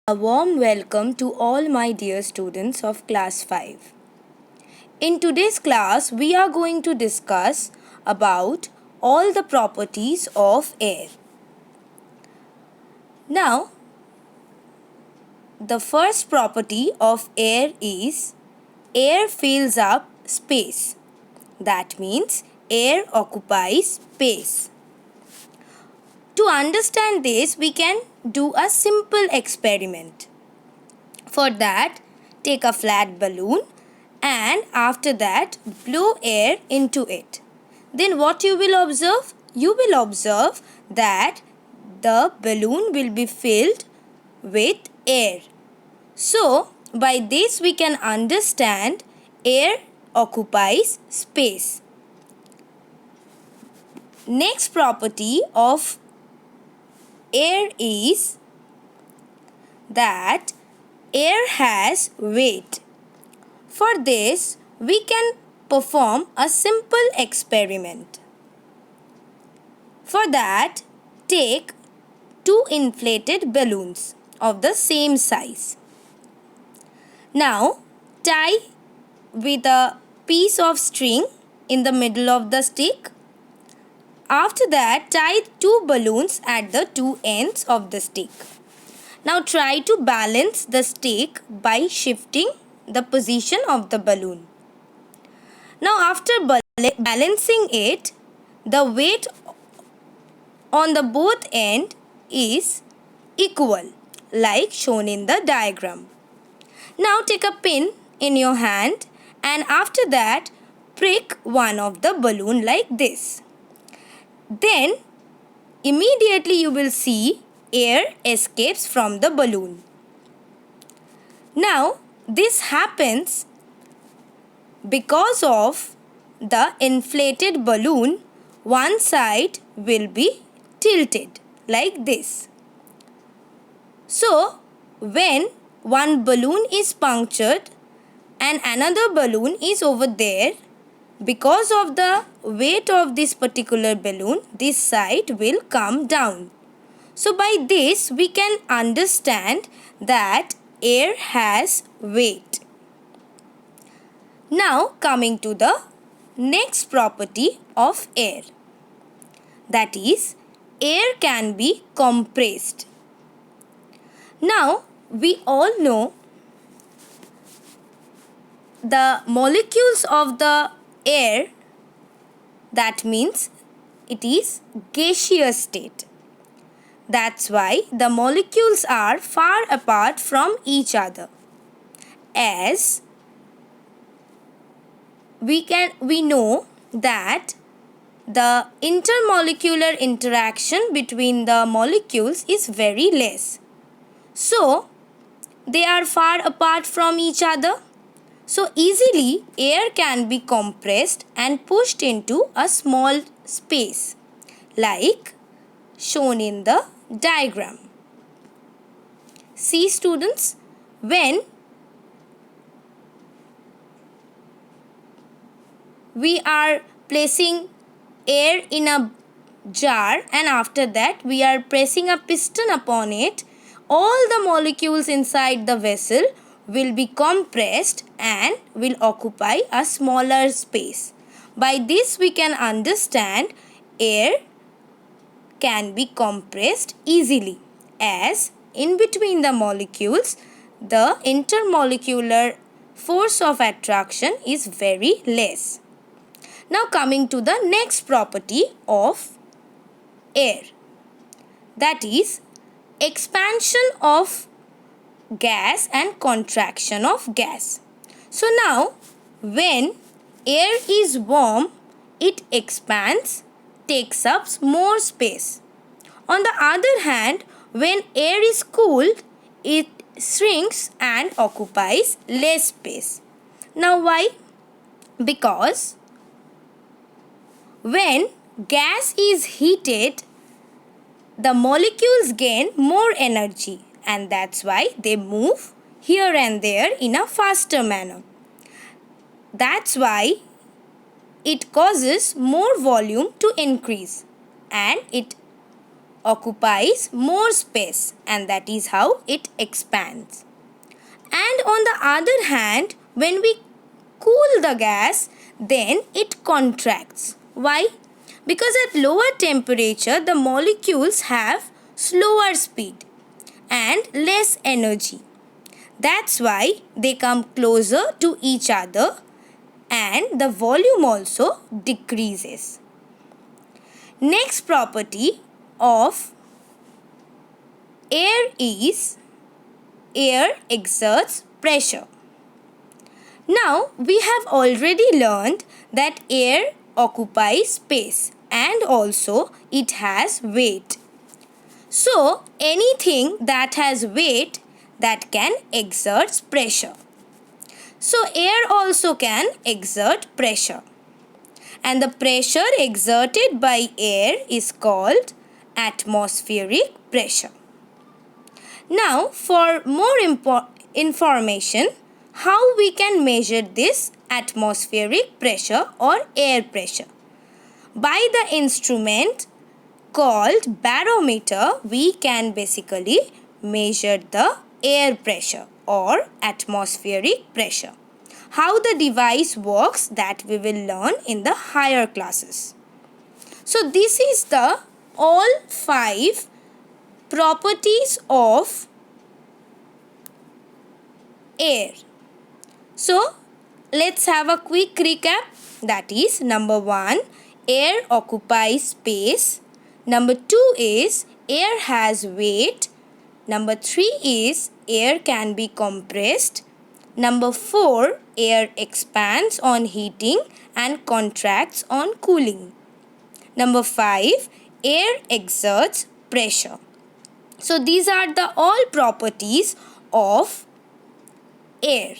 A warm welcome to all my dear students of class 5. In today's class, we are going to discuss about all the properties of air. Now, the first property of air is air fills up space. That means air occupies space. To understand this, we can do a simple experiment. For that, take a flat balloon and after that blow air into it. Then what you will observe? You will observe that the balloon will be filled with air. So, by this we can understand air occupies space. Next property of air is that air has weight. For this, we can perform a simple experiment. For that, take two inflated balloons of the same size. Now, tie with a piece of string in the middle of the stick. After that, tie two balloons at the two ends of the stick. Now try to balance the stick by shifting the position of the balloon. Now after balancing it, the weight on the both end is equal, like shown in the diagram. Now take a pin in your hand and after that prick one of the balloon like this. Then immediately you will see air escapes from the balloon. Now this happens because of the inflated balloon, one side will be tilted like this. So when one balloon is punctured and another balloon is over there, because of the weight of this particular balloon, this side will come down. So by this we can understand that air has weight. Now coming to the next property of air, that is air can be compressed. Now we all know the molecules of the air, that means it is gaseous state. That's why the molecules are far apart from each other. As we know that the intermolecular interaction between the molecules is very less. So they are far apart from each other. So easily air can be compressed and pushed into a small space like shown in the diagram. See students, when we are placing air in a jar and after that we are pressing a piston upon it, all the molecules inside the vessel will be compressed and will occupy a smaller space. By this we can understand air can be compressed easily, as in between the molecules the intermolecular force of attraction is very less. Now coming to the next property of air, that is expansion of gas and contraction of gas. So now when air is warm, it expands, takes up more space. On the other hand, when air is cooled, it shrinks and occupies less space. Now why? Because when gas is heated, the molecules gain more energy and that's why they move here and there in a faster manner. That's why it causes more volume to increase and it occupies more space, and that is how it expands. And on the other hand, when we cool the gas, then it contracts. Why? Because at lower temperature, the molecules have slower speed and less energy. That's why they come closer to each other and the volume also decreases. Next property of air is air exerts pressure. Now we have already learned that air occupies space and also it has weight. So anything that has weight that can exert pressure. So air also can exert pressure. And the pressure exerted by air is called atmospheric pressure. Now for more information, how we can measure this atmospheric pressure or air pressure? By the instrument called barometer, we can basically measure the air pressure or atmospheric pressure. How the device works, that we will learn in the higher classes. So this is the all 5 properties of air. So let's have a quick recap. That is, number 1, air occupies space. Number 2 is air has weight. Number 3 is air can be compressed. Number 4, air expands on heating and contracts on cooling. Number 5, air exerts pressure. So these are the all properties of air.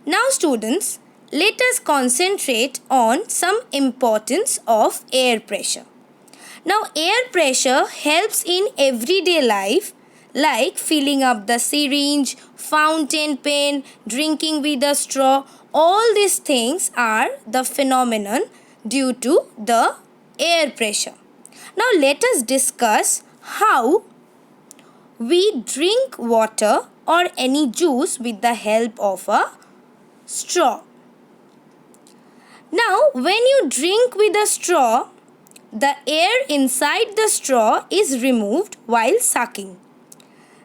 Now students, let us concentrate on some importance of air pressure. Now air pressure helps in everyday life, like filling up the syringe, fountain pen, drinking with a straw. All these things are the phenomenon due to the air pressure. Now let us discuss how we drink water or any juice with the help of a straw. Now when you drink with a straw, the air inside the straw is removed while sucking.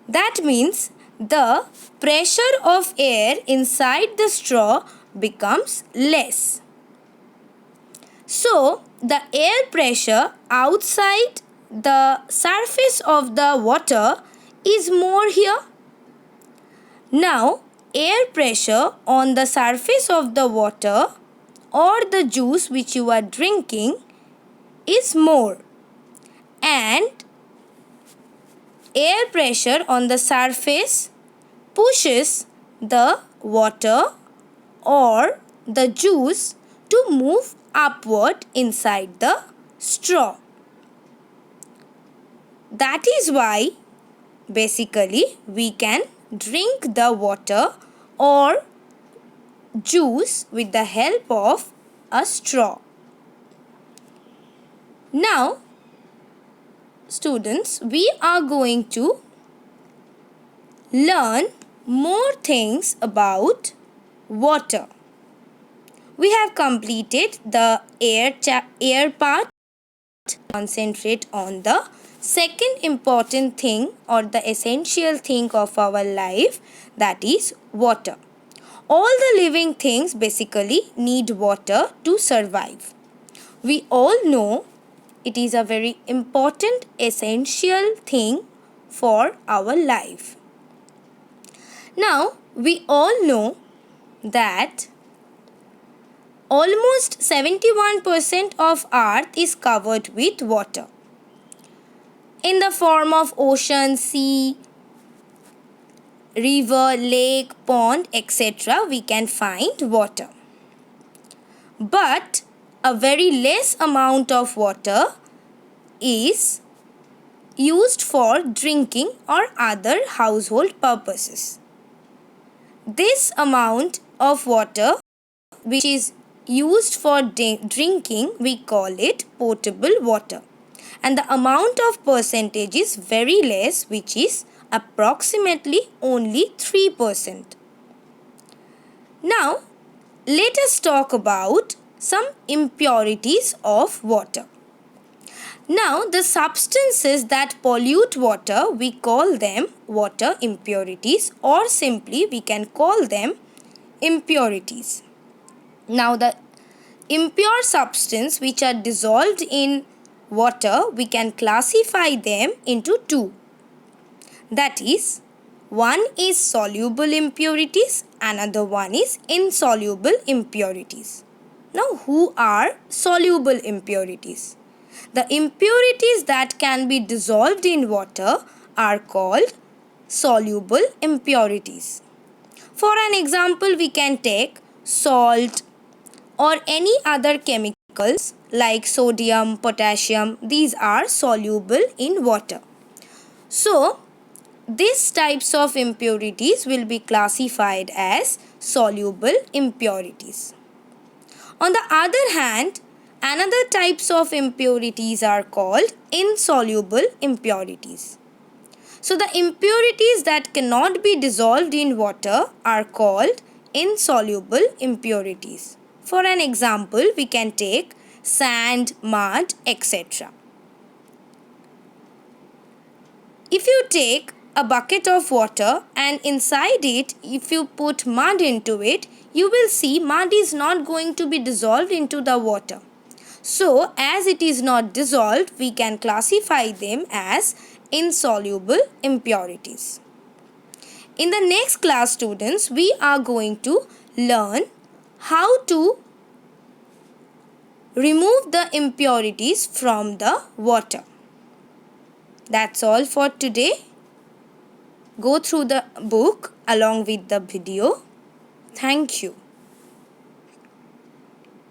That means the pressure of air inside the straw becomes less. So the air pressure outside the surface of the water is more here. Now air pressure on the surface of the water or the juice which you are drinking is more, and air pressure on the surface pushes the water or the juice to move upward inside the straw. That is why basically we can drink the water or juice with the help of a straw. Now students, we are going to learn more things about water. We have completed the air part. Concentrate on the second important thing or the essential thing of our life, that is water. All the living things basically need water to survive. We all know it is a very important essential thing for our life. Now we all know that almost 71% of earth is covered with water in the form of ocean, sea, river, lake, pond, etc. we can find water. But a very less amount of water is used for drinking or other household purposes. This amount of water which is used for drinking, we call it potable water. and the amount of percentage is very less, which is approximately only 3%. Now, let us talk about some impurities of water. Now, the substances that pollute water, we call them water impurities, or simply we can call them impurities. Now, the impure substance which are dissolved in water, we can classify them into two. That is, one is soluble impurities, another one is insoluble impurities. Now, who are soluble impurities? The impurities that can be dissolved in water are called soluble impurities. For an example, we can take salt or any other chemicals like sodium, potassium. These are soluble in water. So, these types of impurities will be classified as soluble impurities. On the other hand, another types of impurities are called insoluble impurities. So the impurities that cannot be dissolved in water are called insoluble impurities. For an example, we can take sand, mud, etc. If you take a bucket of water and inside it, if you put mud into it, you will see mud is not going to be dissolved into the water. So, as it is not dissolved, we can classify them as insoluble impurities. In the next class, students, we are going to learn how to remove the impurities from the water. That's all for today. Go through the book along with the video. Thank you.